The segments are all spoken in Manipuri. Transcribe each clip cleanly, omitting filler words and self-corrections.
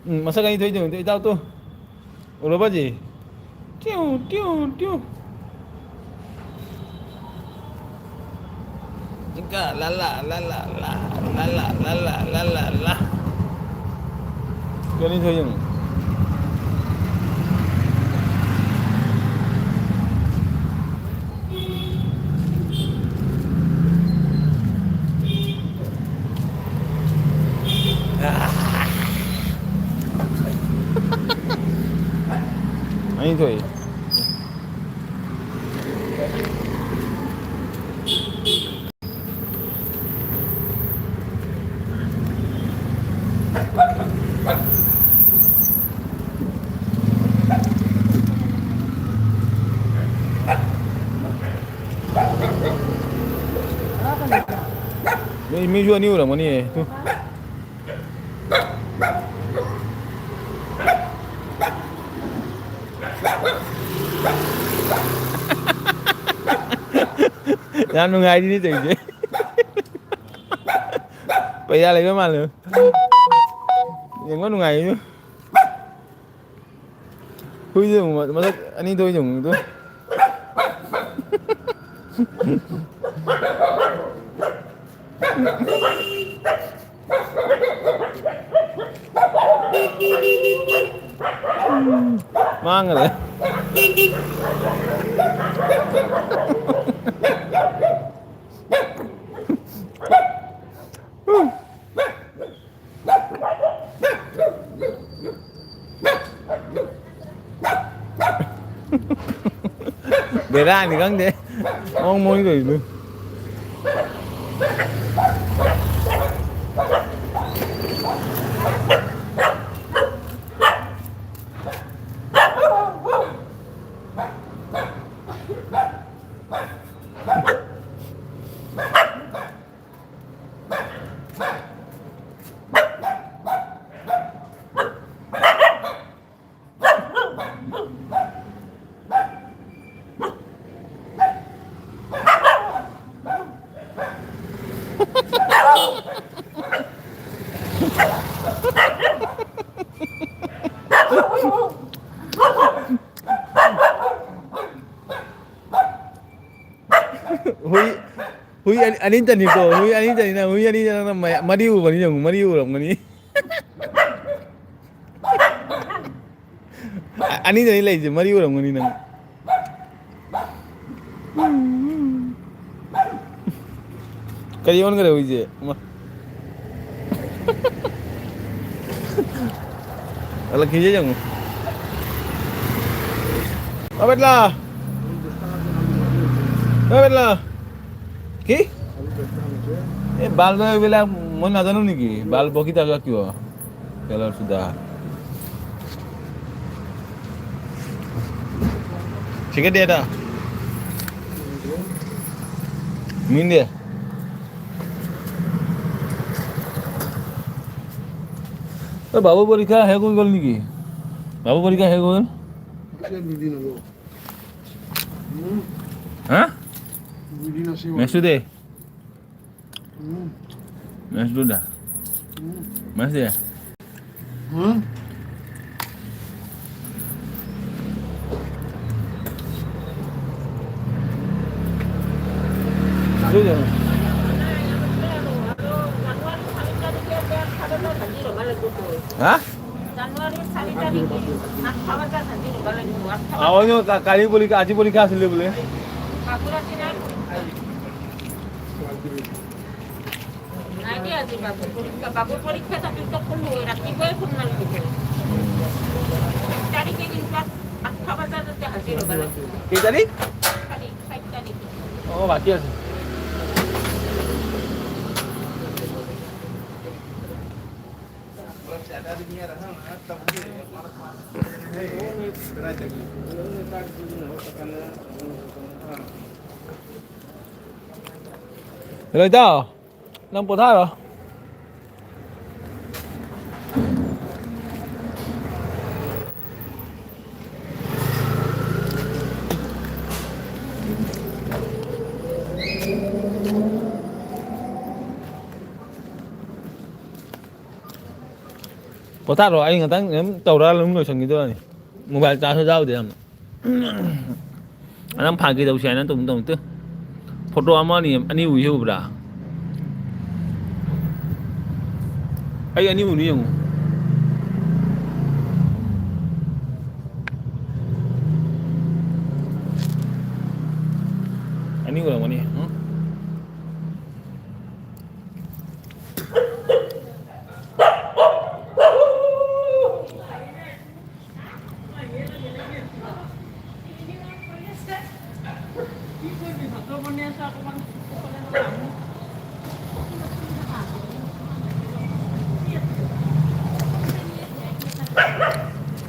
masa ganito yun, ito to. Ulo ba di? Tiyo, tiyo, tiyo. Ika, lala, lala, la, lala, lala, lala, la. Ganito yun. Ano ito eh? Medyo ani orang mana ni? Tu. Jangan nungai di ni tu je. Payah lagi mana? Yang mana nungai tu? Hui tu, masa ani tu jung tu. Mang rồi. Beda ni kan deh. Ngomong itu. Hui ani tadi ko, hui ani tadi na mariu bani jong, mariu ram ni. Ani tadi lai je mariu ram ni nang. Karion करे hui je. Alah kije jong. Abet lah. Abet lah. কি এই বাল্ব এইবিলাক মই নাজানো নেকি বাল্ব বকি থাকা কিয় তেলৰ সুদা ঠিকে দিয়ে এটা মিন দিয়ে বাবু পৰীক্ষা শেষ হৈ গ'ল নেকি বাবু পৰীক্ষা শেষ হৈ গ'ল হা Mesut deh. Mesut dah. Masih ya? Sudah. Hah? Awalnya kali boleh aji boleh kasih boleh. Nanti aja babu poliknya tapi tak perlu, nanti gue pun nanti. Cari kegiatan apa saja tu hasil balas. Kita tadi? Tadi. Oh, baki aja. Rồi tao, đang bột thai rồi. ꯄꯣꯊꯥꯔꯣ ꯑꯩ ꯉꯥꯛꯇꯪ ꯑꯗꯨꯝ ꯇꯧꯔꯒ ꯑꯗꯨꯝ ꯂꯣꯏꯁꯟꯈꯤꯗꯣꯏꯅꯤ ꯃꯣꯕꯥꯏꯜ ꯆꯥꯔꯖꯁꯨ ꯌꯥꯎꯗꯦ ꯌꯥꯝꯅ ꯅꯪ ꯐꯥꯒꯤ ꯇꯧꯁꯤ ꯍꯥꯏꯅ ꯇꯧꯅꯤꯡꯇꯦ ꯐꯣꯇꯣ ꯑꯃ ꯑꯅꯤ ꯎꯏꯁꯦ ꯎꯕ꯭ꯔꯥ ꯑꯩ ꯑꯅꯤ ꯎꯅꯤ ꯌꯦꯡꯉꯨ ꯑꯅꯤ ꯎꯔꯝꯒꯅꯤ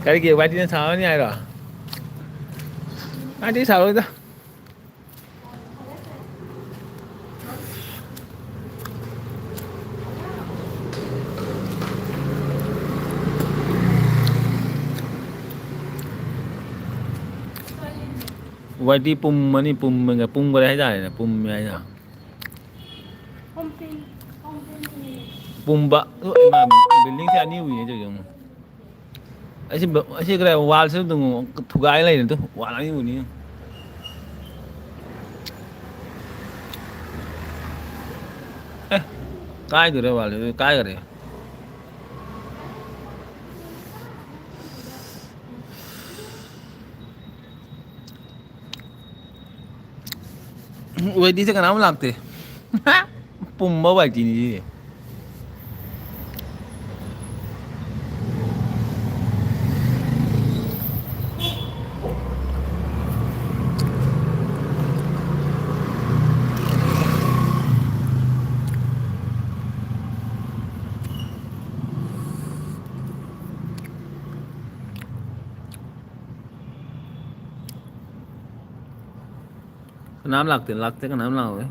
ꯀꯔꯤꯒꯤ ꯋꯥꯏꯇꯤꯅ ꯁꯥꯟꯅꯅꯤ ꯍꯥꯏꯔꯣ ꯋꯥꯏꯇꯤ ꯁꯥꯔꯣꯏꯗ ꯋꯥꯏꯇꯤ ꯄꯨꯝꯃꯅꯤ ꯄꯨꯝꯈꯔꯦ ꯍꯥꯏꯇꯥꯔꯦꯅꯦ ꯄꯨꯝꯃꯦ ꯍꯥꯏꯇꯥꯔꯦ ꯄꯨꯝꯕ ꯕꯤꯜꯗꯤꯡꯁꯦ ꯑꯅꯤ ꯎꯏꯌꯦ ꯇꯧꯔꯤꯁꯦ ꯌꯦꯡꯉꯨ ꯑꯁꯤ ꯀꯔ ꯋꯥꯜꯁꯤꯗ ꯑꯗꯨꯝ ꯊꯨꯒꯥꯏ ꯂꯩꯔꯦ ꯑꯗꯨ ꯋꯥꯜ ꯑꯅꯤ ꯎꯅꯤ ꯑꯦ ꯀꯥꯏꯗꯣꯔꯦ ꯋꯥꯜꯗꯨ ꯀꯥꯏꯈꯔꯦ ꯋꯥꯏꯇꯤꯁꯦ ꯀꯅꯥꯝ ꯂꯥꯛꯇꯦ ꯄꯨꯝꯕ ꯋꯥꯏꯇꯤꯅꯤ ꯁꯤꯗꯤ ꯀꯅꯥꯝ ꯂꯥꯛꯇꯦ ꯀꯅꯥꯝ ꯂꯥꯛꯑꯣꯏ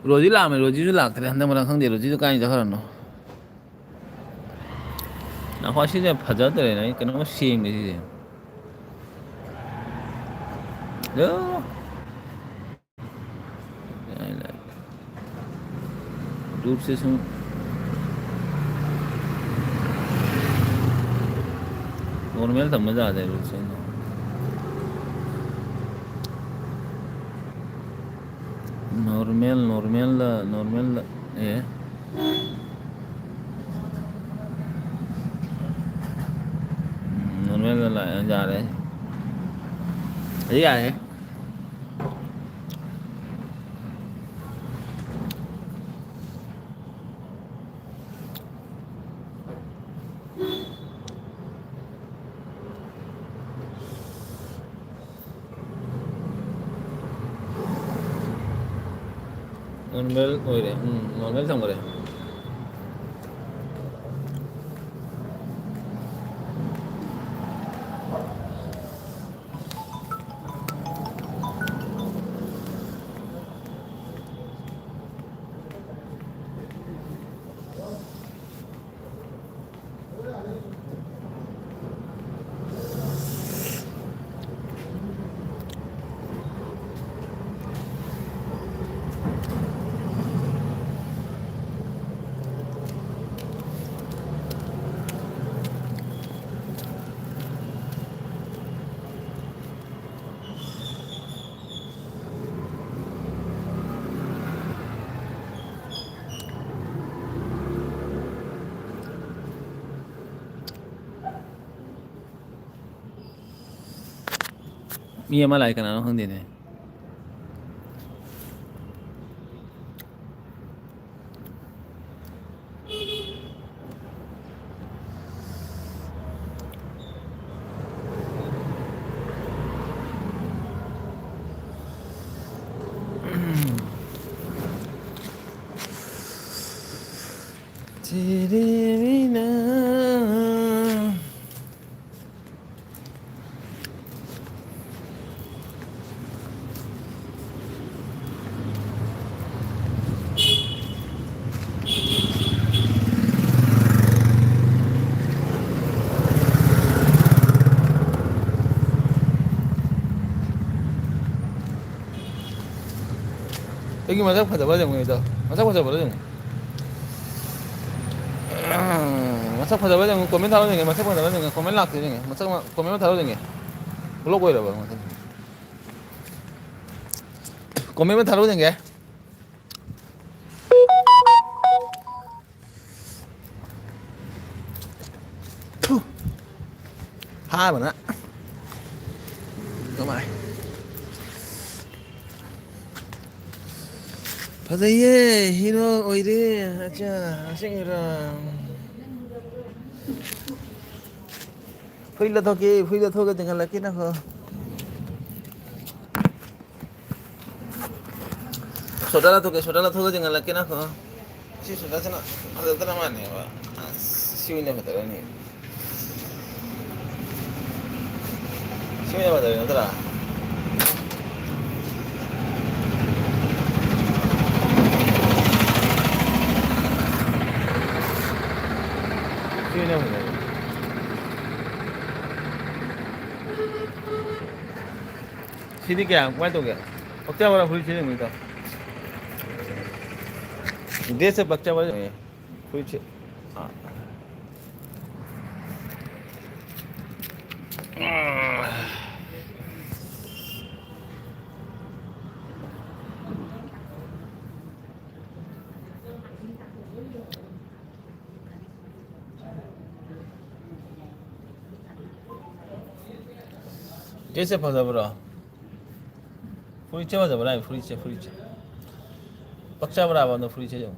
ꯔꯣꯖꯤ ꯂꯥꯛꯑꯝꯃꯦ ꯔꯣꯖꯤꯁꯨ ꯂꯥꯛꯇ꯭ꯔꯦ ꯍꯟꯗꯛ ꯃꯔꯛ ꯈꯪꯗꯦ ꯔꯣꯖꯤꯁꯨ ꯀꯥꯏ ꯆꯠꯈ꯭ꯔꯕꯅꯣ ꯅꯈ꯭ꯋꯥ ꯁꯤꯁꯦ ꯐꯖꯗ꯭ꯔꯦꯅꯦ ꯑꯩ ꯀꯩꯅꯣꯝꯃ ꯁꯦꯡꯒꯦ ꯁꯤꯁꯦ ꯔꯨꯠꯁꯦ ꯁꯨꯝ नॉर्मल समझ आ जाए रूट से नॉर्मल ये नॉर्मल जा रहे हैं ये क्या है नॉर्मल हो रहे नॉर्मल समझ रहे मी अमा लाइक ना हम देने तेरे बिना 여기 맞아 보자 맞아 보자 맞아 보자 보자 마삭 받아봐야 고민 다루는 게 마삭 받아봐야 게 고민 락되는 게 마삭 고민만 다루는 게 블로그 이래 봐 고민만 다루는 게 hai mà đó có mày 바다에 히로 오이데 아자 생이랑 phơi là thôi cái tiếng là cái nào hả soda là thôi cái tiếng là cái nào hả si soda sana ada tanah mana ya si ini apa tadi ini si ini apa tadi nanti Sino mo na? Sini kaya, kwento kaya. Pagka wala full sini mo ito. Hindi sa pagka wala eh. Full sini. कैसे फंसा बरा फुरीचे वाजा बरा फुरीचे पक्षा बरा बंद फुरीचे जाऊ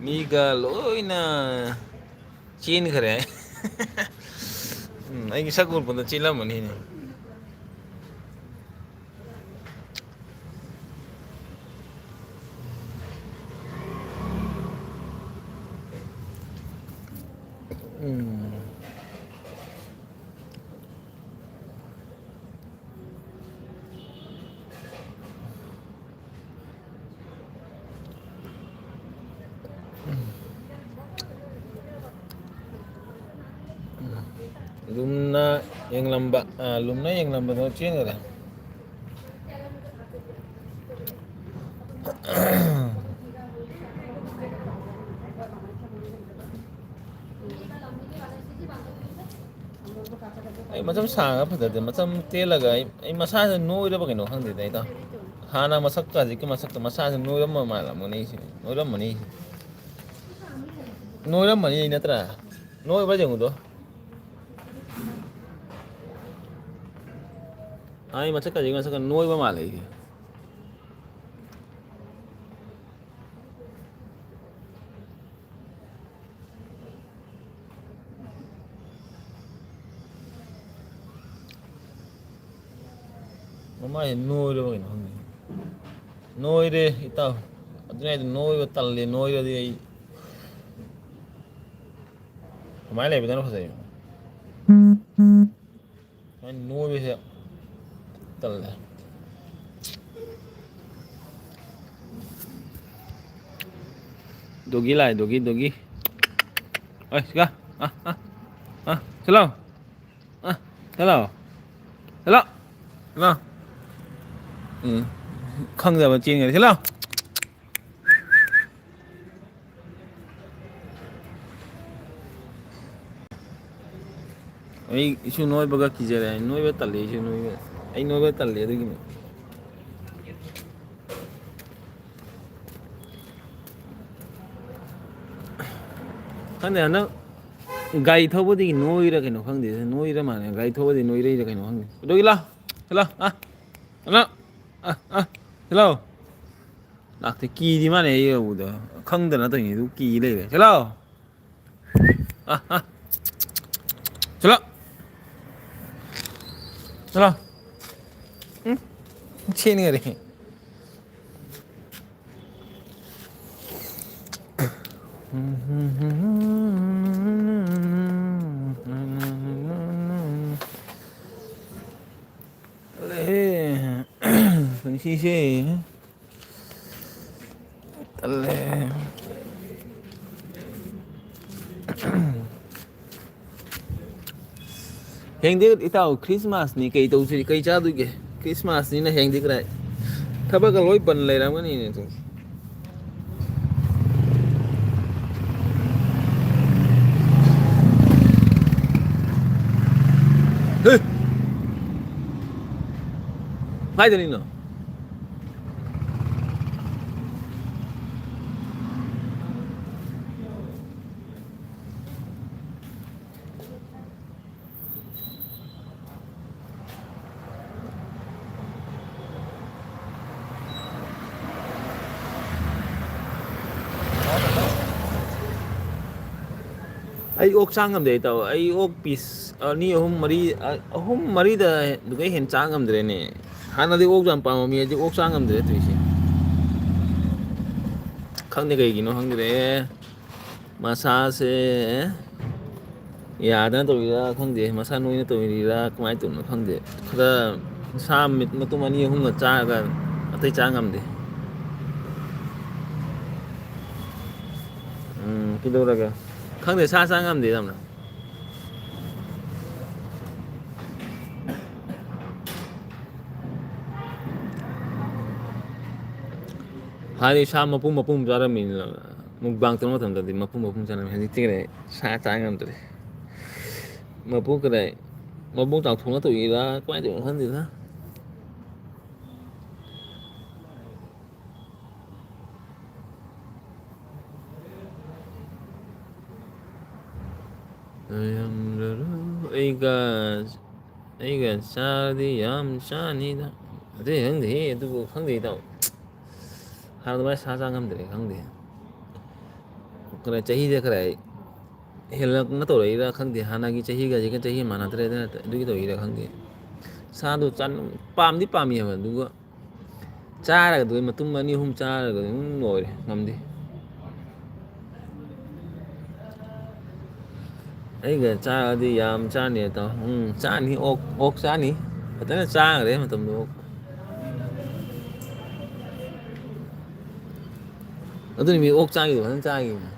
Migaloina Chin kare ai sakul pun Chin lah mani ni Lumna yang lambat, lumna yang lambat tu cing ada. Macam sang apa tadi, macam tel laga, masa tu no itu bagai no hang di dah. Hana masak tu aja, masak tu masa tu no itu malam mana sih, no itu mana ini terah, no itu baca tu. Ai masak aja, masak no itu malam. Mama ini no itu bagai no hang. No itu itu, aduh itu no itu talle no itu dia. Kemana lebih tanah pasai? Main no itu talle. Dogi lah, dogi. Oi, suka? Hello. Hello. Không giờ mà chiên người thế nào? Ai isu noi baga kijare, noi ba talle isu noi ba. Ai noi ba talle tu gini. Kan dia na gai thau bodi noi ra keno khang de noi ra mane gai thau bodi noi ra keno khang. Dogi la. Hello. Hello. Nak te ki di mana ye udah. Khang de na to ni du ki le. Hello. Hello. Chen cái này. Phần xì xì. Tale. ꯍꯌꯦꯡꯗꯤ ꯏꯇꯥꯎ ꯈ꯭ꯔꯤꯁꯃꯥꯁꯅꯤ ꯀꯩ ꯇꯧꯁꯤ ꯀꯩ ꯆꯥꯗꯣꯏꯒꯦ ꯈ꯭ꯔꯤꯁꯃꯥꯁꯅꯤꯅ ꯍꯌꯦꯡꯗꯤ ꯀꯗꯥꯏ ꯊꯕꯛꯀ ꯂꯣꯏ ꯕꯟ ꯂꯩꯔꯝꯒꯅꯤꯅꯦ ꯑꯗꯨ ꯀꯥꯏꯗꯅꯤꯅꯣ ꯑꯩ ꯑꯣꯛ ꯆꯥ ꯉꯝꯗꯦ ꯏꯇꯥꯎ ꯑꯩ ꯑꯣꯛ ꯄꯤꯁ ꯑꯅꯤ ꯑꯍꯨꯝ ꯃꯔꯤ ꯑꯍꯨꯝ ꯃꯔꯤꯗ ꯑꯗꯨꯗꯩ ꯍꯦꯟꯅ ꯆꯥ ꯉꯝꯗ꯭ꯔꯦꯅꯦ ꯍꯥꯟꯅꯗꯤ ꯑꯣꯛꯁꯨ ꯌꯥꯝ ꯄꯥꯝꯃꯝꯃꯤ ꯍꯧꯖꯤꯛ ꯑꯣꯛ ꯆꯥ ꯉꯝꯗ꯭ꯔꯦ ꯇꯧꯏꯁꯦ ꯈꯪꯗꯦ ꯀꯩꯒꯤꯅꯣ ꯈꯪꯗ꯭ꯔꯦ ꯃꯁꯥꯁꯦ ꯌꯥꯗꯅ ꯇꯧꯔꯤꯔꯥ ꯈꯪꯗꯦ ꯃꯁꯥ ꯅꯣꯏꯅ ꯇꯧꯔꯤꯔꯥ ꯀꯃꯥꯏꯅ ꯇꯧꯔꯤꯅꯣ ꯈꯪꯗꯦ ꯈꯔ ꯁꯥ ꯃꯤꯠ ꯃꯇꯨꯝ ꯑꯅꯤ ꯑꯍꯨꯝꯒ ꯆꯥꯔꯒ ꯑꯇꯩ ꯆꯥ ꯉꯝꯗꯦ ꯀꯩꯗꯧꯔꯒꯦ ꯈꯪꯗꯦ ꯁꯥ ꯆꯥ ꯉꯝꯗꯦ ꯌꯥꯝꯅ ꯍꯥꯟꯗꯤ ꯁꯥ ꯃꯄꯨꯝ ꯃꯄꯨꯝ ꯆꯥꯔꯝꯃꯤꯅꯤꯅ ꯃꯨꯛꯕꯥꯡ ꯇꯧꯕ ꯃꯇꯝꯗꯗꯤ ꯃꯄꯨꯝ ꯃꯄꯨꯝ ꯆꯥꯔꯝꯃꯤ ꯍꯧꯖꯤꯛꯇꯤ ꯀꯗꯥꯏ ꯁꯥ ꯆꯥ ꯉꯝꯗ꯭ꯔꯦ ꯃꯄꯨ ꯀꯗꯥꯏ ꯃꯕꯨꯛ ꯆꯥꯎꯊꯣꯛꯅ ꯇꯧꯔꯤꯔꯥ ꯀꯃꯥꯏꯅ ꯇꯧꯔꯤꯅꯣ ꯈꯪꯗꯦꯗ ꯑꯩꯒ ꯑꯩꯒ ꯆꯥꯔꯗꯤ ꯌꯥꯝ ꯆꯥꯅꯤꯗ ꯑꯇꯩ ꯈꯪꯗꯦꯍꯦ ꯑꯗꯨꯕꯨ ꯈꯪꯗꯦ ꯏꯇꯥꯎ ꯍꯥꯟꯅ ꯑꯗꯨꯃꯥꯏꯅ ꯁꯥ ꯆꯥ ꯉꯝꯗ꯭ꯔꯦ ꯈꯪꯗꯦ ꯆꯍꯤꯁꯦ ꯈꯔ ꯍꯦꯜꯂꯞꯅ ꯇꯧꯔꯛꯏꯔꯥ ꯈꯪꯗꯦ ꯍꯥꯟꯅꯒꯤ ꯆꯍꯤꯒ ꯍꯧꯖꯤꯛꯀ ꯆꯍꯤ ꯃꯥꯟꯅꯗ꯭ꯔꯦ ꯑꯗꯨꯒꯤ ꯇꯧꯔꯤꯔꯥ ꯈꯪꯗꯦ ꯁꯥꯗꯣ ꯄꯥꯝꯗꯤ ꯄꯥꯝꯃꯦꯕ ꯑꯗꯨꯒ ꯆꯥꯔꯒꯗ ꯃꯇꯨꯝ ꯑꯅꯤ ꯑꯍꯨꯝ ꯆꯥꯔꯒꯗꯤ ꯑꯗꯨꯝ ꯂꯣꯏꯔꯦ ꯉꯝꯗꯦ ꯑꯩꯒ ꯆꯥꯔꯗꯤ ꯌꯥꯝ ꯆꯥꯅꯤ ꯏꯇꯥꯎ ꯆꯥꯅꯤ ꯑꯣꯛ ꯆꯥꯅꯤ ꯐꯖꯅ ꯆꯥꯈ꯭ꯔꯦ ꯃꯇꯝꯗꯣ ꯑꯗꯨꯅꯤ ꯃꯤ ꯑꯣꯛ ꯆꯥꯈꯤꯕꯗꯣ ꯐꯖꯅ ꯆꯥꯈꯤꯕꯅꯤ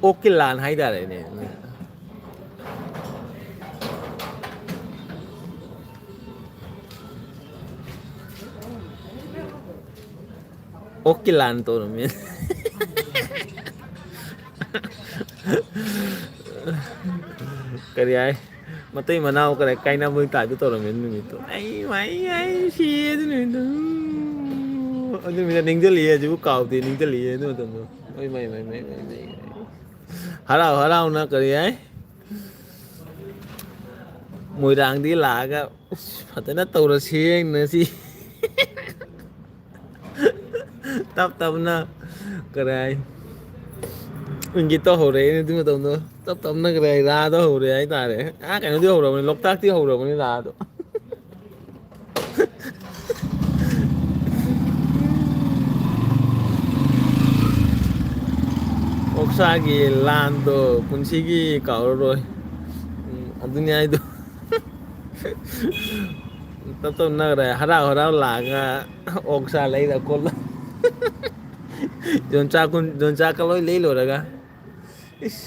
ꯑꯣꯛꯀꯤ ꯂꯥꯟ ꯍꯥꯏꯇꯥꯔꯦꯅꯦ ꯑꯣꯛꯀꯤ ꯂꯥꯟ ꯇꯧꯔꯝꯃꯤ ꯀꯔꯤ ꯍꯥꯏ ꯃꯇꯩ ꯃꯅꯥꯎ ꯀꯔꯤ ꯀꯥꯏꯅꯕꯒꯤ ꯇꯥꯏꯞꯇ ꯇꯧꯔꯝꯃꯦ ꯑꯗꯨ ꯅꯨꯃꯤꯠꯇꯣ ꯑꯩ ꯁꯤꯌꯦ ꯑꯗꯨ ꯅꯨꯃꯤꯠꯇꯣ ꯑꯗꯨ ꯅꯨꯃꯤꯠꯇꯣ ꯅꯤꯡꯁꯤꯡꯜꯂꯤꯌꯦ ꯍꯧꯖꯤꯛꯕꯨ ꯀꯥꯎꯗꯦ ꯅꯤꯡꯁꯤꯡꯜꯂꯤꯌꯦ ꯑꯗꯨ ꯃꯇꯝꯗꯣ ꯍꯔꯥꯎ ꯍꯔꯥꯎꯅ ꯀꯔꯤ ꯍꯥꯏ ꯃꯣꯏꯔꯥꯡꯗꯒꯤ ꯂꯥꯛꯑꯒ ꯐꯖꯅ ꯇꯧꯔꯁꯤ ꯉꯁꯤ ꯇꯞ ꯇꯞꯅ ꯀꯔꯥꯏ ꯏꯪꯒꯤꯠꯇꯣ ꯍꯧꯔꯛꯑꯦꯅꯦ ꯑꯗꯨ ꯃꯇꯝꯗꯣ ꯇꯞ ꯇꯞꯅ ꯔꯥꯗꯣ ꯍꯧꯔꯦ ꯍꯥꯏꯇꯥꯔꯦ ꯀꯩꯅꯣꯗꯤ ꯍꯧꯔꯕꯅꯤ ꯂꯣꯛꯇꯥꯛꯇꯤ ꯍꯧꯔꯕꯅꯤ ꯔꯥꯗꯣ ꯑꯣꯛꯁꯥꯒꯤ ꯂꯥꯟꯗꯣ ꯄꯨꯟꯁꯤꯒꯤ ꯀꯥꯎꯔꯔꯣꯏ ꯑꯗꯨꯅꯤ ꯍꯥꯏꯗꯣ ꯇꯞ ꯇꯞꯅ ꯍꯔꯥꯎ ꯍꯔꯥꯎ ꯂꯥꯛꯑꯒ ꯑꯣꯛꯁꯥ ꯂꯩꯔ ꯈꯣꯠꯂ ꯌꯣꯡꯆꯥꯛꯀ ꯂꯣꯏ ꯂꯩ ꯂꯣꯏꯔꯒ ꯏꯁ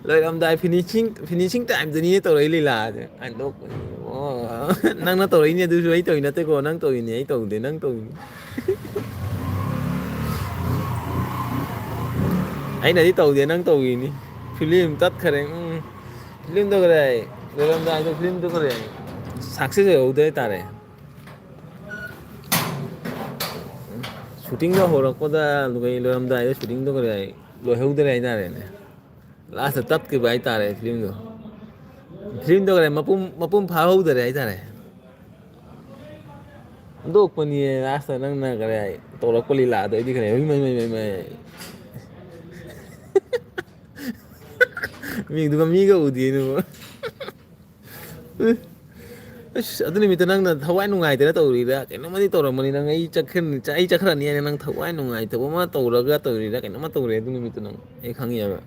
ꯂꯣꯏꯔꯝꯗꯥꯏ ꯐꯤꯅꯤꯁꯤꯡ ꯇꯥꯏꯝꯗꯅꯤꯅꯦ ꯇꯧꯔꯛꯏ ꯂꯤꯂꯥꯁꯦ ꯑꯣ ꯅꯪꯅ ꯇꯧꯔꯛꯏꯅꯦ ꯑꯗꯨꯁꯨ ꯑꯩ ꯇꯧꯔꯤ ꯅꯠꯇꯦꯀꯣ ꯅꯪ ꯇꯧꯔꯤꯅꯦ ꯑꯩ ꯇꯧꯗꯦ ꯅꯪ ꯇꯧꯔꯤꯅꯤ ꯑꯩꯅꯗꯤ ꯇꯧꯗꯦ ꯅꯪ ꯇꯧꯏꯅꯤ ꯐꯤꯂꯝ ꯇꯠꯈꯔꯦ ꯐꯤꯂꯝꯗꯣ ꯀꯔꯥꯏ ꯂꯣꯏꯔꯝꯗꯥꯏꯗ ꯐꯤꯂꯝꯗꯣ ꯀꯔꯥꯏ ꯁꯛꯁꯦꯁ ꯑꯣꯏꯍꯧꯗꯦ ꯍꯥꯏꯇꯥꯔꯦ ꯁꯨꯇꯤꯡꯗ ꯍꯧꯔꯛꯄꯗ ꯂꯣꯏꯔꯝꯗꯥꯏꯗ ꯁꯨꯇꯤꯡꯗꯣ ꯂꯣꯏꯍꯧꯗ꯭ꯔꯦ ꯍꯥꯏꯇꯥꯔꯦꯅꯦ ꯂꯥꯁꯇ ꯇꯠꯈꯤꯕ ꯍꯥꯏꯇꯥꯔꯦ ꯐꯤꯂꯝꯗꯣ ꯐꯤꯂꯝꯗꯣ ꯃꯄꯨꯡ ꯐꯥꯍꯧꯗꯔꯦ ꯍꯥꯏꯇꯥꯔꯦ ꯍꯟꯗꯣꯛꯄꯅꯤꯌꯦ ꯂꯥꯁꯇ ꯅꯪꯅ ꯀꯔꯥꯏ ꯇꯧꯔꯛꯄ ꯂꯤꯂꯥꯗꯣ ꯑꯩꯗꯤ ꯈꯔ ꯏꯃꯩ ꯃꯤꯗꯨꯒ ꯃꯤꯒ ꯎꯗꯦꯅꯦꯕꯣ ꯑꯁ ꯑꯗꯨ ꯅꯨꯃꯤꯠꯇꯣ ꯅꯪꯅ ꯊꯋꯥꯏ ꯅꯨꯡꯉꯥꯏꯇꯅ ꯇꯧꯔꯤꯔꯥ ꯀꯩꯅꯣꯝꯃꯗꯤ ꯇꯧꯔꯝꯃꯅꯤ ꯅꯪ ꯑꯩ ꯆꯠꯈ꯭ꯔꯅꯤ ꯍꯥꯏꯅ ꯅꯪ ꯊꯋꯥꯏ ꯅꯨꯡꯉꯥꯏꯇꯕ ꯑꯃ ꯇꯧꯔꯒ ꯇꯧꯔꯤꯔꯥ ꯀꯩꯅꯣꯝꯃ ꯇꯧꯔꯦ ꯑꯗꯨ ꯅꯨꯃꯤꯠꯇꯨ ꯅꯪ ꯑꯩ ꯈꯪꯉꯦꯕ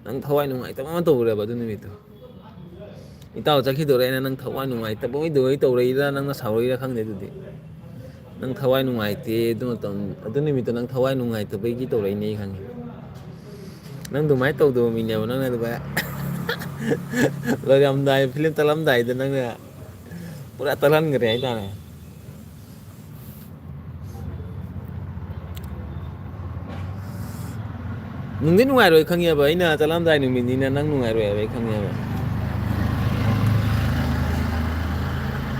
ꯅꯪ ꯊꯋꯥꯏ ꯅꯨꯡꯉꯥꯏꯇꯕ ꯑꯃ ꯇꯧꯔꯦꯕ ꯑꯗꯨ ꯅꯨꯃꯤꯠꯇꯣ ꯏꯇꯥꯎ ꯆꯠꯈꯤꯗꯣꯔꯦꯅ ꯅꯪ ꯊꯋꯥꯏ ꯅꯨꯡꯉꯥꯏꯇꯕꯣꯏ ꯇꯧꯔꯛꯏꯔꯥ ꯅꯪꯅ ꯁꯥꯎꯔꯛꯏꯔꯥ ꯈꯪꯗꯦ ꯑꯗꯨꯗꯤ ꯅꯪ ꯊꯋꯥꯏ ꯅꯨꯡꯉꯥꯏꯇꯦ ꯑꯗꯨ ꯃꯇꯝ ꯑꯗꯨ ꯅꯨꯃꯤꯠꯇꯣ ꯅꯪ ꯊꯋꯥꯏ ꯅꯨꯡꯉꯥꯏꯇꯕꯩꯒꯤ ꯇꯧꯔꯛꯏꯅꯦ ꯑꯩ ꯈꯪꯉꯦ ꯅꯪ ꯑꯗꯨꯃꯥꯏꯅ ꯇꯧꯗꯕ ꯃꯤꯅꯦꯕ ꯅꯪꯅ ꯑꯗꯨꯃꯥꯏꯅ ꯂꯣꯏꯔꯝꯗꯥꯏ ꯐꯤꯂꯝ ꯇꯠꯂꯝꯗꯥꯏꯗ ꯅꯪꯅ ꯄꯨꯔꯥ ꯇꯠꯍꯟꯈ꯭ꯔꯦ ꯍꯥꯏꯇꯥꯔꯦ ꯅꯨꯡꯗꯤ ꯅꯨꯡꯉꯥꯏꯔꯣꯏ ꯈꯪꯉꯦꯕ ꯑꯩꯅ ꯆꯠꯂꯝꯗꯥꯏ ꯅꯨꯃꯤꯠꯅꯤꯅ ꯅꯪ ꯅꯨꯡꯉꯥꯏꯔꯣꯏꯕ ꯑꯩ ꯈꯪꯉꯦꯕ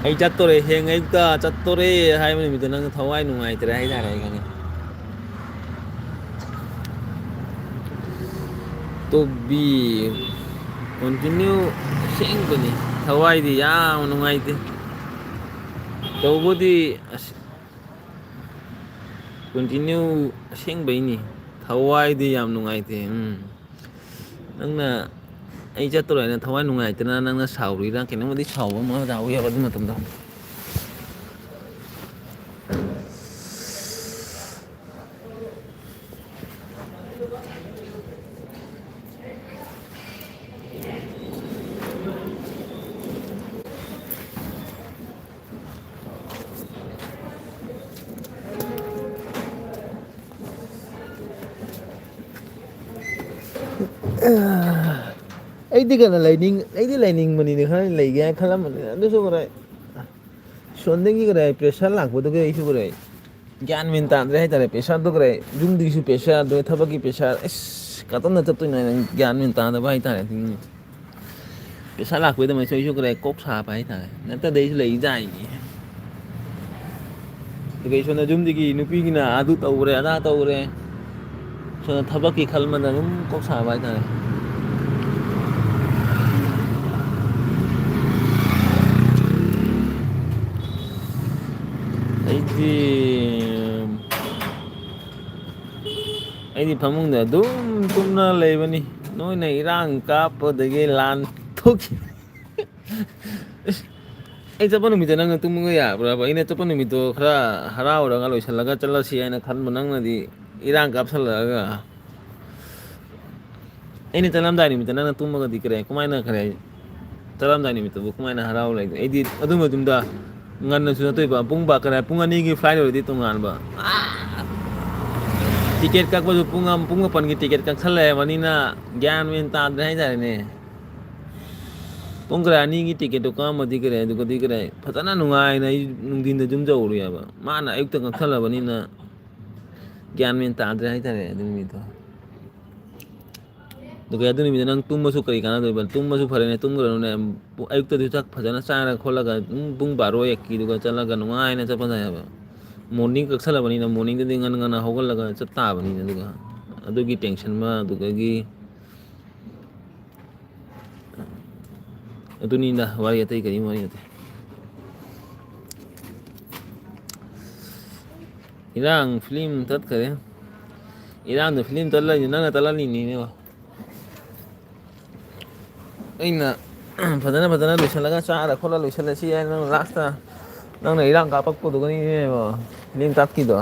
ꯑꯩ ꯆꯠꯇꯣꯔꯦ ꯍꯌꯦꯡ ꯑꯌꯨꯛꯇ ꯆꯠꯇꯣꯔꯦ ꯍꯥꯏꯕ ꯅꯨꯃꯤꯠꯇꯣ ꯅꯪꯅ ꯊꯋꯥꯏ ꯅꯨꯡꯉꯥꯏꯇ꯭ꯔꯦ ꯍꯥꯏꯇꯥꯔꯦ ꯑꯩ ꯈꯪꯉꯦ ꯇꯣꯕꯤ ꯀꯣꯟꯇꯤꯅ꯭ꯌꯨ ꯑꯁꯦꯡꯕꯅꯤ ꯊꯋꯥꯏꯗꯤ ꯌꯥꯝ ꯅꯨꯡꯉꯥꯏꯇꯦ ꯇꯧꯕꯨꯗꯤ ꯑꯁ ꯀꯟꯇꯤꯅ꯭ꯌꯨ ꯑꯁꯦꯡꯕꯩꯅꯤ ꯊꯋꯥꯏꯗꯤ ꯌꯥꯝ ꯅꯨꯡꯉꯥꯏꯇꯦ ꯅꯪꯅ ꯑꯩ ꯆꯠꯇꯣꯔꯦꯅ ꯊꯋꯥꯏ ꯅꯨꯡꯉꯥꯏꯇꯅ ꯅꯪꯅ ꯁꯥꯎꯔꯤꯔꯥ ꯀꯩꯅꯣꯝꯃꯗꯤ ꯁꯥꯎꯕ ꯑꯃ ꯌꯥꯎꯋꯦꯕ ꯑꯗꯨ ꯃꯇꯝꯗꯣ ꯑꯩꯗꯤ ꯀꯩꯅꯣ ꯑꯩꯗꯤ ꯂꯩꯅꯤꯡꯕꯅꯤꯅꯦ ꯈꯔ ꯂꯩꯒꯦ ꯍꯥꯏꯅ ꯈꯜꯂꯝꯕꯅꯤꯅ ꯑꯗꯨꯁꯨ ꯈꯔ ꯁꯣꯟꯗꯒꯤ ꯈꯔ ꯄ꯭ꯔꯦꯁꯔ ꯂꯥꯛꯄꯗꯨꯒ ꯑꯩꯁꯨ ꯈꯔ ꯒ꯭ꯌꯥꯟ ꯃꯦꯟ ꯇꯥꯗ꯭ꯔꯦ ꯍꯥꯏꯇꯥꯔꯦ ꯄꯩꯁꯥꯗꯨ ꯈꯔ ꯌꯨꯝꯗꯒꯤꯁꯨ ꯄꯩꯁꯥ ꯑꯗꯨꯒ ꯊꯕꯛꯀꯤ ꯄꯩꯁꯥ ꯑꯁ ꯀꯇꯣꯝꯗ ꯆꯠꯇꯣꯏꯅꯣ ꯍꯥꯏꯅ ꯒ꯭ꯌꯥꯟ ꯃꯦꯟ ꯇꯥꯗꯕ ꯍꯥꯏꯇꯥꯔꯦ ꯑꯗꯨꯒꯤ ꯄꯩꯁꯥ ꯂꯥꯛꯄꯩꯗꯃꯛꯇ ꯑꯩꯁꯨ ꯈꯔ ꯀꯣꯛ ꯁꯥꯕ ꯍꯥꯏꯇꯥꯔꯦ ꯅꯠꯇ꯭ꯔꯗꯤ ꯑꯩꯁꯨ ꯂꯩꯖꯥꯏꯅꯤ ꯑꯗꯨꯒ ꯁꯣꯝꯗ ꯌꯨꯝꯗꯒꯤ ꯅꯨꯄꯤꯒꯤꯅ ꯑꯗꯨ ꯇꯧꯈ꯭ꯔꯦ ꯑꯗꯥ ꯇꯧꯈ꯭ꯔꯦ ꯁꯣꯝꯗ ꯊꯕꯛꯀꯤ ꯈꯟꯕꯗ ꯑꯗꯨꯝ ꯀꯣꯛ ꯁꯥꯕ ꯍꯥꯏꯇꯥꯔꯦ ꯑꯩꯗꯤ ꯑꯩꯗꯤ ꯐꯃꯨꯡꯗ ꯑꯗꯨꯝ ꯇꯨꯝꯅ ꯂꯩꯕꯅꯤ ꯅꯣꯏꯅ ꯏꯔꯥꯡ ꯀꯥꯞꯄꯗꯒꯤ ꯂꯥꯟ ꯊꯣꯛꯈꯤ ꯑꯩ ꯆꯠꯄ ꯅꯨꯃꯤꯠꯇ ꯅꯪꯅ ꯇꯨꯝꯃꯒ ꯌꯥꯕ꯭ꯔꯕ ꯑꯩꯅ ꯆꯠꯄ ꯅꯨꯃꯤꯠꯇꯣ ꯈꯔ ꯍꯔꯥꯎꯔꯒ ꯂꯣꯏꯁꯤꯜꯂꯒ ꯆꯠꯂꯁꯤ ꯍꯥꯏꯅ ꯈꯟꯕ ꯅꯪꯅꯗꯤ ꯏꯔꯥꯡ ꯀꯥꯞꯁꯤꯜꯂꯛꯑꯒ ꯑꯩꯅ ꯆꯠꯂꯝꯗꯥꯏ ꯅꯨꯃꯤꯠꯇ ꯅꯪꯅ ꯇꯨꯝꯃꯒꯗꯤ ꯀꯔꯦ ꯀꯃꯥꯏꯅ ꯈꯔꯦ ꯆꯠꯂꯝꯗꯥꯏ ꯅꯨꯃꯤꯠꯇꯕꯨ ꯀꯃꯥꯏꯅ ꯍꯔꯥꯎ ꯂꯩꯒꯦ ꯑꯩꯗꯤ ꯑꯗꯨ ꯃꯇꯨꯡꯗ ꯉꯟꯅꯁꯨ ꯅꯠꯇꯣꯏꯕ ꯄꯨꯡ 2ꯒꯤ ꯐ꯭ꯂꯥꯏꯠ ꯑꯣꯏꯔꯗꯤ ꯇꯣꯉꯥꯟꯕ ꯇꯤꯀꯦꯠ ꯀꯛꯄꯁꯨ ꯄꯨꯡ 8ꯒꯤ ꯇꯤꯀꯦꯠ ꯀꯛꯁꯜꯂꯛꯑꯕꯅꯤꯅ ꯒ꯭ꯌꯥꯟ ꯃꯦꯟ ꯇꯥꯗ꯭ꯔꯦ ꯍꯥꯏꯇꯥꯔꯦꯅꯦ ꯄꯨꯡ 2ꯒꯤ ꯇꯤꯛꯀꯦꯠꯇꯣ ꯀꯛꯑꯝꯃꯗꯤ ꯀꯔꯦ ꯑꯗꯨꯒꯗꯤ ꯀꯔꯦ ꯐꯖꯅ ꯅꯨꯡꯉꯥꯏꯅ ꯑꯩ ꯅꯨꯡꯊꯤꯟꯗ ꯌꯨꯝ ꯌꯧꯔꯨꯌꯦꯕ ꯃꯥꯅ ꯑꯌꯨꯛꯇ ꯀꯛꯁꯜꯂꯕꯅꯤꯅ ꯒ꯭ꯌꯥꯟ ꯃꯦꯟ ꯇꯥꯗ꯭ꯔꯦ ꯍꯥꯏꯇꯥꯔꯦ ꯑꯗꯨ ꯅꯨꯃꯤꯠꯇꯣ ꯑꯗꯨꯒ ꯑꯗꯨ ꯅꯨꯃꯤꯠꯇ ꯅꯪ ꯇꯨꯝꯃꯁꯨ ꯀꯔꯤ ꯀꯥꯟꯅꯗꯣꯏꯕ ꯇꯨꯝꯃꯁꯨ ꯐꯔꯦꯅꯦ ꯇꯨꯝꯈ꯭ꯔꯅꯨꯅꯦ ꯑꯌꯨꯛꯇꯗꯤ ꯆꯥꯛ ꯐꯖꯅ ꯆꯥꯔ ꯈꯣꯠꯂꯒ ꯄꯨꯡ 12, 1ꯀꯤꯗꯨꯒ ꯆꯠꯂꯒ ꯅꯨꯡꯉꯥꯏꯅ ꯆꯠꯄ ꯌꯥꯏꯕ ꯃꯣꯔꯅꯤꯡ ꯀꯛꯁꯜꯂꯕꯅꯤꯅ ꯃꯣꯔꯅꯤꯡꯗꯗꯤ ꯉꯟꯅ ꯍꯧꯒꯠꯂꯒ ꯆꯠ ꯇꯥꯕꯅꯤꯅ ꯑꯗꯨꯒ ꯑꯗꯨꯒꯤ ꯇꯦꯟꯁꯟ ꯑꯃ ꯑꯗꯨꯗꯒꯤ ꯑꯗꯨꯅꯤꯗ ꯋꯥꯔꯤ ꯑꯇꯩ ꯀꯔꯤꯝ ꯋꯥꯔꯤ ꯅꯠꯇꯦ ꯏꯔꯥꯡ ꯐꯤꯂꯝ ꯇꯠꯈꯔꯦ ꯏꯔꯥꯡꯗ ꯐꯤꯂꯝ ꯇꯠꯂꯛꯏꯁꯦ ꯅꯪꯅ ꯇꯠꯍꯜꯂꯤꯅꯤꯅꯦꯕ ꯑꯩꯅ ꯐꯖꯅ ꯂꯣꯏꯁꯤꯜꯂꯒ ꯆꯥꯔ ꯈꯣꯠꯂ ꯂꯣꯏꯁꯤꯜꯂꯁꯤ ꯍꯥꯏꯅ ꯅꯪ ꯂꯥꯁꯇ ꯅꯪꯅ ꯏꯔꯥꯡ ꯀꯥꯞꯄꯛꯄꯗꯨꯒꯅꯤꯅꯦꯕ ꯐꯤꯂꯝ ꯇꯠꯈꯤꯗꯣ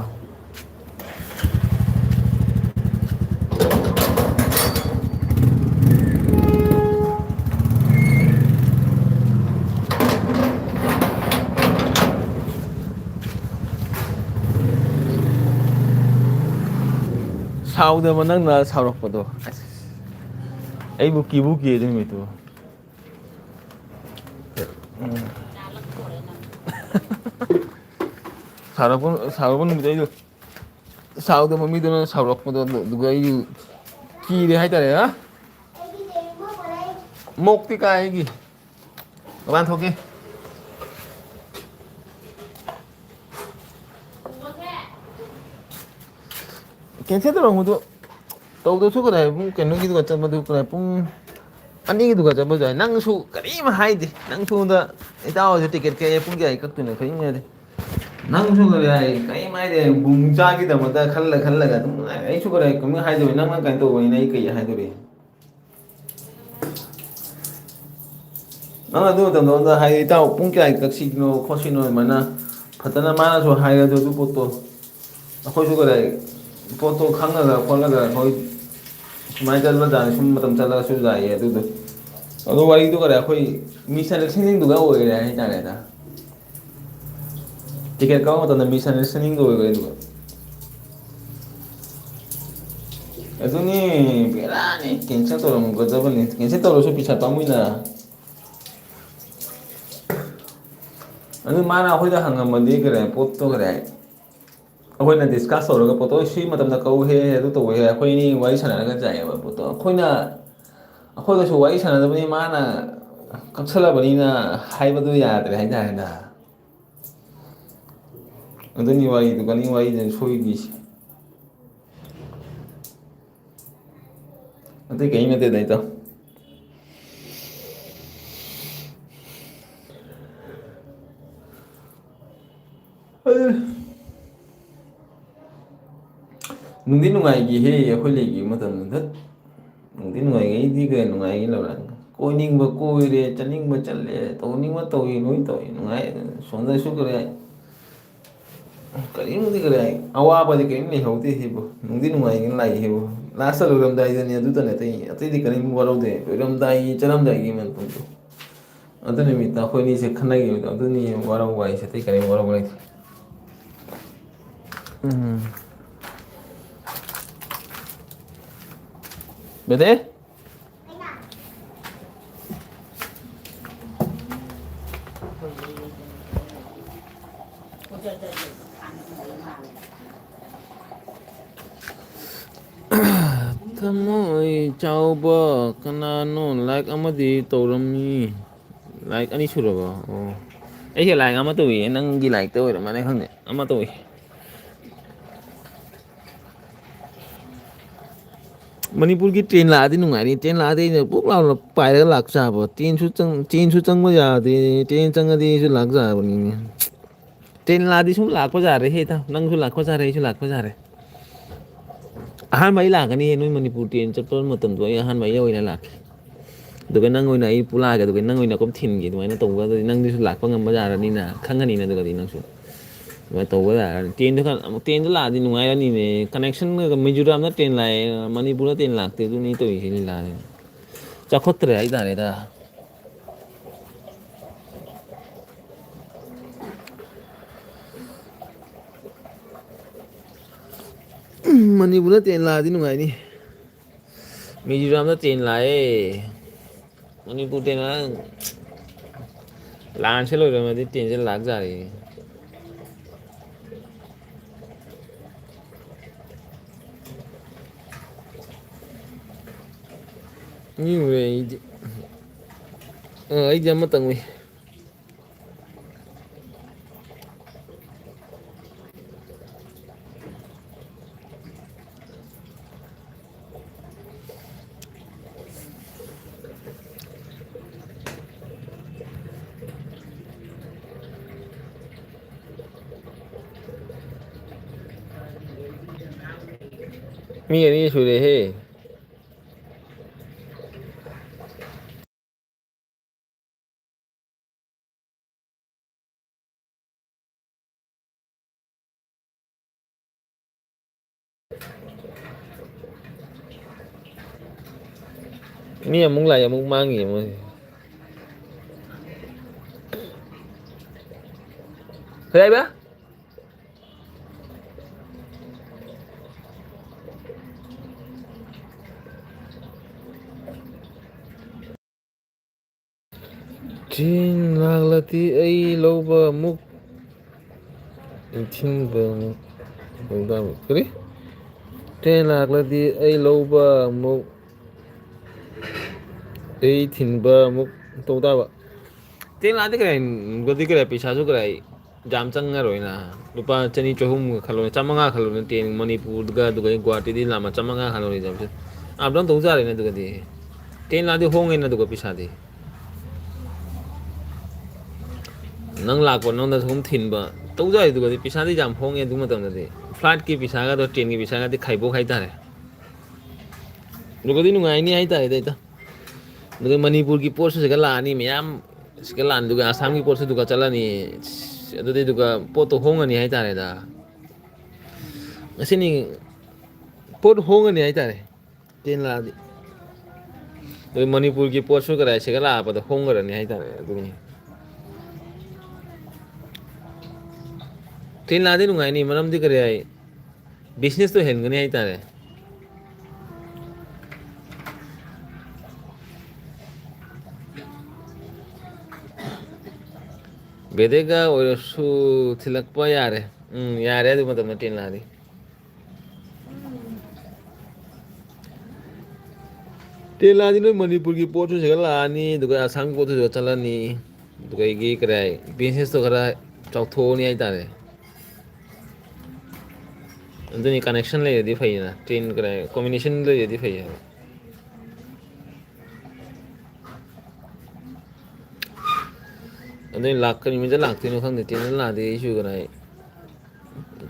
ꯁꯥꯎꯗꯕ ꯅꯪꯅ ꯁꯥꯎꯔꯛꯄꯗꯣ ꯑꯁ ꯑꯩꯕꯨ ꯀꯤꯕꯨ ꯀꯤ ꯑꯗꯨ ꯅꯨꯃꯤꯠꯇꯨ ꯁꯥꯎꯔꯛꯄ ꯅꯨꯃꯤꯠꯇꯣ ꯑꯩꯗꯣ ꯁꯥꯎꯗꯕ ꯃꯤꯗꯨꯅ ꯁꯥꯎꯔꯛꯄꯗꯣ ꯑꯗꯨꯒ ꯑꯩꯁꯨ ꯀꯤꯔꯦ ꯍꯥꯏꯇꯥꯔꯦ ꯃꯣꯛꯇꯤ ꯀꯥꯏ ꯑꯩꯒꯤ ꯃꯄꯥꯟ ꯊꯣꯛꯀꯦ ꯀꯦꯟꯁꯦꯜ ꯇꯧꯔꯝꯕꯗꯣ ꯇꯧꯗ꯭ꯔꯁꯨ ꯀꯗꯥꯏ ꯄꯨꯡ ꯀꯩꯅꯣꯒꯤꯗꯨꯒ ꯆꯠꯄꯗꯨ ꯀꯗꯥꯏ ꯄꯨꯡ 2ꯒꯤꯗꯨꯒ ꯆꯠꯄꯁꯨ ꯌꯥꯏ ꯅꯪꯁꯨ ꯀꯔꯤꯝ ꯍꯥꯏꯗꯦ ꯅꯪ ꯁꯣꯟꯗ ꯏꯇꯥꯎꯁꯨ ꯇꯤꯛꯀꯦꯠ ꯀꯛꯑꯦ ꯄꯨꯡ ꯀꯌꯥꯒꯤ ꯀꯛꯇꯣꯏꯅꯣ ꯀꯔꯤꯝ ꯍꯥꯏꯗꯦ ꯅꯪꯁꯨ ꯀꯔꯤꯝ ꯍꯥꯏꯗꯦ ꯕꯨꯡꯆꯥꯒꯤꯗꯃꯛꯇ ꯈꯜꯂꯒ ꯑꯗꯨꯝ ꯑꯩꯁꯨ ꯀꯃꯥꯏ ꯍꯥꯏꯗꯣꯏ ꯅꯪꯅ ꯀꯩꯅꯣ ꯇꯧꯕꯅꯤꯅ ꯑꯩ ꯀꯩ ꯍꯥꯏꯗꯣꯔꯤ ꯅꯪ ꯑꯗꯨ ꯃꯇꯝꯗꯣ ꯍꯥꯏꯗꯤ ꯏꯇꯥꯎ ꯄꯨꯡ ꯀꯌꯥꯒꯤ ꯀꯛꯁꯤꯅꯣ ꯈꯣꯠꯁꯤꯅꯣ ꯑꯗꯨꯃꯥꯏꯅ ꯐꯖꯅ ꯃꯥꯅꯁꯨ ꯍꯥꯏꯔꯁꯨ ꯑꯗꯨ ꯄꯣꯠꯇꯣ ꯑꯩꯈꯣꯏꯁꯨ ꯄꯣꯠꯇꯣ ꯈꯪꯉꯒ ꯈꯣꯠꯂꯒ ꯑꯩꯈꯣꯏ ꯁꯨꯃꯥꯏꯅ ꯆꯠꯄꯖꯥꯠꯅꯤ ꯁꯨꯝ ꯃꯇꯝ ꯆꯠꯂꯒꯁꯨ ꯌꯥꯏꯌꯦ ꯑꯗꯨꯗꯣ ꯑꯗꯣ ꯋꯥꯔꯤꯗꯨ ꯑꯩꯈꯣꯏ ꯃꯤꯁꯑꯟꯗꯔꯁꯇꯦꯟꯗꯤꯡꯗꯨꯒ ꯑꯣꯏꯔꯦ ꯍꯥꯏꯇꯥꯔꯦꯗ ꯇꯤꯀꯦꯠ ꯀꯛꯄ ꯃꯇꯝꯗ ꯃꯤꯁꯑꯟꯗꯔꯁꯇꯦꯟꯗꯤꯡꯗꯣ ꯑꯣꯏꯈ꯭ꯔꯦ ꯑꯗꯨꯒ ꯑꯗꯨꯅꯤ ꯕꯦꯔꯥꯅꯤ ꯀꯦꯟꯁꯦꯜ ꯇꯧꯔꯝꯒꯗꯕꯅꯤ ꯀꯦꯟꯁꯦꯜ ꯇꯧꯔꯁꯨ ꯄꯩꯁꯥ ꯄꯥꯝꯃꯨꯏꯅ ꯑꯗꯨ ꯃꯥꯅ ꯑꯩꯈꯣꯏꯗ ꯍꯪꯉꯝꯃꯗꯤ ꯀꯔꯤ ꯄꯣꯠꯇꯣ ꯀꯔꯤ ꯑꯩꯈꯣꯏꯅ ꯗꯤꯁꯀꯥꯁ ꯇꯧꯔꯒ ꯄꯣꯠꯇꯣ ꯁꯤ ꯃꯇꯝꯗ ꯀꯛꯎꯍꯦ ꯑꯗꯨ ꯇꯧꯕꯍꯦ ꯑꯩꯈꯣꯏꯅꯤ ꯋꯥꯔꯤ ꯁꯥꯟꯅꯔꯒ ꯆꯥꯏꯑꯕ ꯄꯣꯠꯇꯣ ꯑꯩꯈꯣꯏꯒꯁꯨ ꯋꯥꯔꯤ ꯁꯥꯟꯅꯗꯕꯅꯤ ꯃꯥꯅ ꯀꯛꯁꯜꯂꯕꯅꯤꯅ ꯍꯥꯏꯕꯗꯨ ꯌꯥꯗ꯭ꯔꯦ ꯍꯥꯏꯇꯥꯔꯦꯗ ꯑꯗꯨꯅꯤ ꯋꯥꯔꯤꯗꯨ ꯋꯥꯔꯤꯗꯨꯅꯤ ꯁꯣꯏꯔꯤꯁꯦ ꯑꯇꯩ ꯀꯔꯤꯝ ꯅꯠꯇꯦꯗ ꯏꯇꯥꯎ ꯅꯨꯡꯗꯤ ꯅꯨꯡꯉꯥꯏꯈꯤꯍꯦ ꯑꯩꯈꯣꯏ ꯂꯩꯈꯤꯕ ꯃꯇꯝꯗꯨ ꯗꯠ ꯅꯨꯡꯗꯤ ꯅꯨꯡꯉꯥꯏꯈꯩꯗꯤ ꯀꯩ ꯅꯨꯡꯉꯥꯏꯒꯦ ꯂꯧꯔꯛꯑꯅꯤ ꯀꯣꯏꯅꯤꯡꯕ ꯀꯣꯏꯔꯦ ꯆꯠꯅꯤꯡꯕ ꯆꯠꯂꯦ ꯇꯧꯅꯤꯡꯕ ꯇꯧꯏ ꯂꯣꯏ ꯇꯧꯏ ꯅꯨꯡꯉꯥꯏ ꯁꯣꯝꯗꯁꯨ ꯀꯔꯦ ꯀꯔꯤꯝꯗꯤ ꯀꯔꯤ ꯑꯋꯥꯕꯗꯤ ꯀꯔꯤꯝ ꯂꯩꯍꯧꯗꯦ ꯁꯤꯕꯨ ꯅꯨꯡꯗꯤ ꯅꯨꯡꯉꯥꯏꯒꯅ ꯂꯥꯛꯏꯁꯤꯕꯨ ꯂꯥꯁꯇ ꯂꯣꯏꯔꯝꯗꯥꯏꯗꯅꯤ ꯑꯗꯨꯗ ꯑꯇꯩ ꯑꯇꯩꯗꯤ ꯀꯔꯤꯝ ꯋꯥꯔꯧꯗꯦ ꯂꯣꯏꯔꯝꯗꯥꯏꯒꯤ ꯆꯠꯂꯝꯗꯥꯏꯒꯤ ꯃꯇꯝꯗꯣ ꯑꯗꯨ ꯅꯨꯃꯤꯠꯇ ꯑꯩꯈꯣꯏꯅꯤꯁꯦ ꯈꯟꯅꯈꯤꯕꯗꯣ ꯑꯗꯨꯅꯤ ꯋꯥꯔꯧꯕ ꯍꯥꯏꯁꯦ ꯑꯇꯩ ꯀꯔꯤꯝ ꯋꯥꯔꯧꯕ ꯂꯩꯇꯦ ꯎꯝ ꯕꯦꯗꯦ ꯊꯃꯣꯏ ꯆꯥꯎꯕ ꯀꯅꯥꯅꯣ ꯂꯥꯏꯛ ꯑꯃꯗꯤ ꯇꯧꯔꯝꯃꯤ ꯂꯥꯏꯛ ꯑꯅꯤ ꯁꯨꯔꯕꯣ ꯑꯣ ꯑꯩꯁꯦ ꯂꯥꯏꯛ ꯑꯃ ꯇꯧꯏ ꯅꯪꯒꯤ ꯂꯥꯏꯔꯤꯛꯇ ꯑꯣꯏꯔ ꯃꯥꯅꯦ ꯈꯪꯗꯦ ꯑꯃ ꯇꯧꯏ ꯃꯅꯤꯄꯨꯔꯒꯤ ꯇ꯭ꯔꯦꯟ ꯂꯥꯛꯑꯗꯤ ꯅꯨꯡꯉꯥꯏꯅꯤ ꯇ꯭ꯔꯦꯟ ꯂꯥꯛꯑꯗꯤ ꯑꯩꯅ ꯄꯨꯛ ꯂꯥꯎꯅ ꯄꯥꯏꯔꯒ ꯂꯥꯛ ꯆꯥꯕ ꯇ꯭ꯔꯦꯟꯁꯨ ꯆꯪꯕ ꯌꯥꯗꯦ ꯇ꯭ꯔꯦꯟ ꯆꯪꯉꯗꯤ ꯑꯩꯁꯨ ꯂꯥꯛ ꯌꯥꯕꯅꯤꯅꯦ ꯇ꯭ꯔꯦꯟ ꯂꯥꯛꯑꯗꯤ ꯁꯨꯝ ꯂꯥꯛꯄ ꯌꯥꯔꯦ ꯏꯇꯥꯎ ꯅꯪꯁꯨ ꯂꯥꯛꯄ ꯌꯥꯔꯦ ꯑꯩꯁꯨ ꯂꯥꯛꯄ ꯌꯥꯔꯦ ꯑꯍꯥꯟꯕ ꯑꯩ ꯂꯥꯛꯀꯅꯤ ꯅꯣꯏ ꯃꯅꯤꯄꯨꯔ ꯇ꯭ꯔꯦꯟ ꯆꯠꯄ ꯃꯇꯝꯗꯣ ꯑꯩ ꯑꯍꯥꯟꯕ ꯑꯩ ꯑꯣꯏꯅ ꯂꯥꯛꯀꯦ ꯑꯗꯨꯒ ꯅꯪ ꯑꯣꯏꯅ ꯑꯩ ꯄꯨꯛꯂꯥꯛꯑꯒꯦ ꯑꯗꯨꯒ ꯅꯪ ꯑꯣꯏꯅ ꯀꯝ ꯊꯤꯟꯒꯦ ꯑꯗꯨꯃꯥꯏꯅ ꯇꯧꯕꯒꯗꯤ ꯅꯪꯗꯨꯁꯨ ꯂꯥꯛꯄ ꯉꯝꯕ ꯌꯥꯔꯅꯤꯅ ꯈꯪꯉꯅꯤꯅ ꯑꯗꯨꯒꯗꯤ ꯅꯪꯁꯨ ꯑꯗꯨꯃꯥꯏꯅ ꯇꯧꯕ ꯌꯥꯔꯅꯤ ꯇ꯭ꯔꯦꯟꯗ ꯂꯥꯛꯑꯗꯤ ꯅꯨꯡꯉꯥꯏꯔꯅꯤꯅꯦ ꯀꯅꯦꯛꯁꯟꯒ ꯃꯤꯖꯣꯔꯥꯝꯗ ꯇ꯭ꯔꯦꯟ ꯂꯥꯛꯑꯦ ꯃꯅꯤꯄꯨꯔꯗ ꯇ꯭ꯔꯦꯟ ꯂꯥꯛꯇꯦ ꯑꯗꯨꯅꯤ ꯇꯧꯔꯤꯁꯤ ꯂꯤꯂꯥꯁꯦ ꯆꯥꯎꯈꯠꯇ꯭ꯔꯦ ꯍꯥꯏꯇꯥꯔꯦꯗ ꯃꯅꯤꯄꯨꯔꯗ ꯇ꯭ꯔꯦꯟ ꯂꯥꯛꯑꯗꯤ ꯅꯨꯡꯉꯥꯏꯅꯤ ꯃꯤꯖꯣꯔꯥꯝꯗ ꯇ꯭ꯔꯦꯟ ꯂꯥꯛꯑꯦ ꯃꯅꯤꯄꯨꯔ ꯇ꯭ꯔꯦꯟ ꯂꯥꯟꯁꯦ ꯂꯣꯏꯔꯝꯃꯗꯤ ꯇ꯭ꯔꯦꯟꯁꯦ ꯂꯥꯛ ꯌꯥꯔꯦ ꯑꯩꯗꯤ ꯑꯩꯗꯤ ꯑꯃꯇꯪ ꯎꯏ ꯃꯤ ꯑꯅꯤ ꯁꯨꯔꯦꯍꯦ ꯃꯤ ꯑꯃꯨꯛ ꯂꯥꯛꯑꯦ ꯑꯃꯨꯛ ꯃꯥꯡꯉꯤ ꯃꯣꯏꯁꯦ ꯀꯩ ꯍꯥꯏꯕ ꯇ꯭ꯔꯦꯟ ꯂꯥꯛꯂꯗꯤ ꯑꯩ ꯂꯧꯕ ꯑꯃꯨꯛ ꯏꯟꯊꯤꯟꯕ ꯀꯔꯤ ꯇ꯭ꯔꯦꯟ ꯂꯥꯛꯂꯗꯤ ꯑꯩ ꯂꯧꯕ ꯑꯃꯨꯛ ꯑꯩ ꯊꯤꯟꯕ ꯑꯃꯨꯛ ꯇꯧ ꯇꯥꯕ ꯇ꯭ꯔꯦꯟ ꯂꯥꯛꯑꯗꯤ ꯀꯔꯥꯏ ꯄꯩꯁꯥꯁꯨ ꯀꯔꯥꯏ ꯌꯥꯝ ꯆꯪꯉꯔꯣꯏꯅ ꯂꯨꯄꯥ ꯆꯅꯤ ꯆꯍꯨꯝꯒ ꯈꯜꯂꯣ ꯆꯥꯝꯃꯉꯥ ꯈꯜꯂꯣꯅꯦ ꯇ꯭ꯔꯦꯟ ꯃꯅꯤꯄꯨꯔꯗꯒ ꯑꯗꯨꯒ ꯒꯨꯍꯥꯇꯤꯗꯒꯤ ꯂꯥꯛꯑ ꯆꯥꯝꯃꯉꯥ ꯈꯜꯂꯣꯅꯦ ꯑꯞ ꯗꯥꯎꯟ ꯇꯧ ꯇꯥꯔꯦꯅꯦ ꯑꯗꯨꯒꯗꯤ ꯇ꯭ꯔꯦꯟ ꯂꯥꯛꯑꯗꯤ ꯍꯣꯡꯉꯦꯅ ꯑꯗꯨꯒ ꯄꯩꯁꯥꯗꯤ ꯅꯪ ꯂꯥꯛꯄ ꯅꯪꯅ ꯁꯨꯝ ꯊꯤꯟꯕ ꯇꯧꯖꯩꯗꯨꯒꯗꯤ ꯄꯩꯁꯥꯗꯤ ꯌꯥꯝ ꯍꯣꯡꯉꯦ ꯑꯗꯨ ꯃꯇꯝꯗꯗꯤ ꯐ꯭ꯂꯥꯏꯠꯀꯤ ꯄꯩꯁꯥꯒꯗꯣ ꯇ꯭ꯔꯦꯟꯒꯤ ꯄꯩꯁꯥꯒꯗꯤ ꯈꯥꯏꯕꯣꯛ ꯍꯥꯏꯇꯥꯔꯦ ꯑꯗꯨꯒꯗꯤ ꯅꯨꯡꯉꯥꯏꯅꯤ ꯍꯥꯏꯇꯥꯔꯦꯗ ꯏꯇꯥꯎ ꯑꯗꯨꯒ ꯃꯅꯤꯄꯨꯔꯒꯤ ꯄꯣꯠꯁꯨ ꯁꯤꯗ ꯂꯥꯛꯑꯅꯤ ꯃꯌꯥꯝ ꯁꯤꯒ ꯂꯥꯛꯑꯅꯤ ꯑꯗꯨꯒ ꯑꯁꯥꯝꯒꯤ ꯄꯣꯠꯁꯨ ꯑꯗꯨꯒ ꯆꯠꯂꯅꯤ ꯑꯗꯨꯗꯤ ꯑꯗꯨꯒ ꯄꯣꯠꯇꯣ ꯍꯣꯡꯉꯅꯤ ꯍꯥꯏꯇꯥꯔꯦꯗ ꯑꯁꯤꯅꯤ ꯄꯣꯠ ꯍꯣꯡꯉꯅꯤ ꯍꯥꯏꯇꯥꯔꯦ ꯇ꯭ꯔꯦꯟ ꯂꯥꯛꯑꯗꯤ ꯑꯗꯨ ꯃꯅꯤꯄꯨꯔꯒꯤ ꯄꯣꯠꯁꯨ ꯀꯗꯥꯏ ꯁꯤꯒ ꯂꯥꯛꯄꯗ ꯍꯣꯡꯈ꯭ꯔꯅꯤ ꯍꯥꯏꯇꯥꯔꯦ ꯑꯗꯨꯒꯤꯅꯤ ट्रेन लादे नुंगाइनी मरमदि करे आई बिजनेस तो हेनगनी आई तारे बेदेगा ओरसु थिलकपा यारे यारे अदु मतम ट्रेन लादी ट्रेन लादी नो मणिपुर की पोर्ट से लानी दुगा आसाम की पोर्ट से चलानी दुगा गी करे बिजनेस तो करा चौथोनी आई तारे अदुनी कनेक्शन ले यदि फैना ट्रेन करे कॉम्बिनेशन ले यदि फैया अदुनी लाख नि मिजा लाख तिनो खंग ट्रेन लादी इशू करे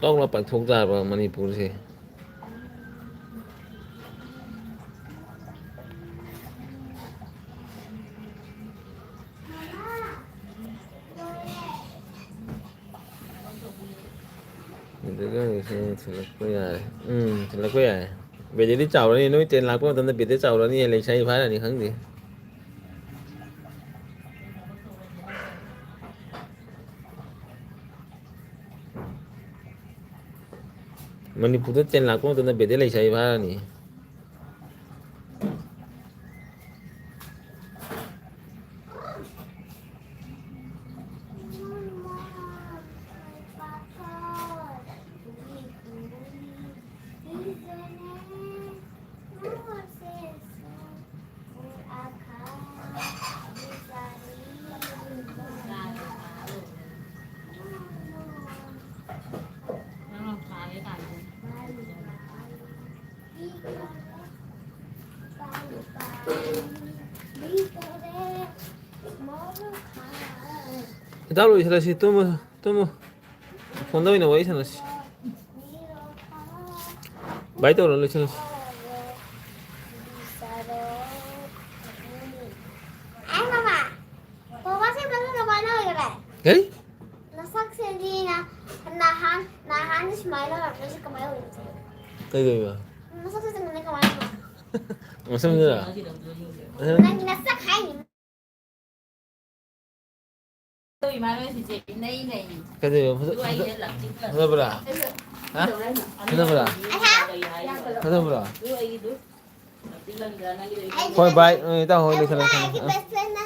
ต้องมาปักธงจากมณีปุรีitu kan celak ya celak ya bây giờ đi chào rồi nói trên lạc của tao bị tới chào rồiนี่lấy sai phá là đi kháng gì Manipur trên lạc của tao bị tới lấy sai phá là ni Dalo isla si toma fonda bina wai sana si baita orang luchan si Ay mama, bawa saya belum ke mana lagi? hey Nasak sendiri nahan Ismail lah, masih ke mana? kai ba Nasak sendiri ke mana? masam ni lah Nanti nasak hai. Tôi mà nói thì chị này này kai ba tôi ai là chính là Hada bra ha Hada bra Hada bra tôi ai tôi chính là người này koi bai tao hoi le sana Best friend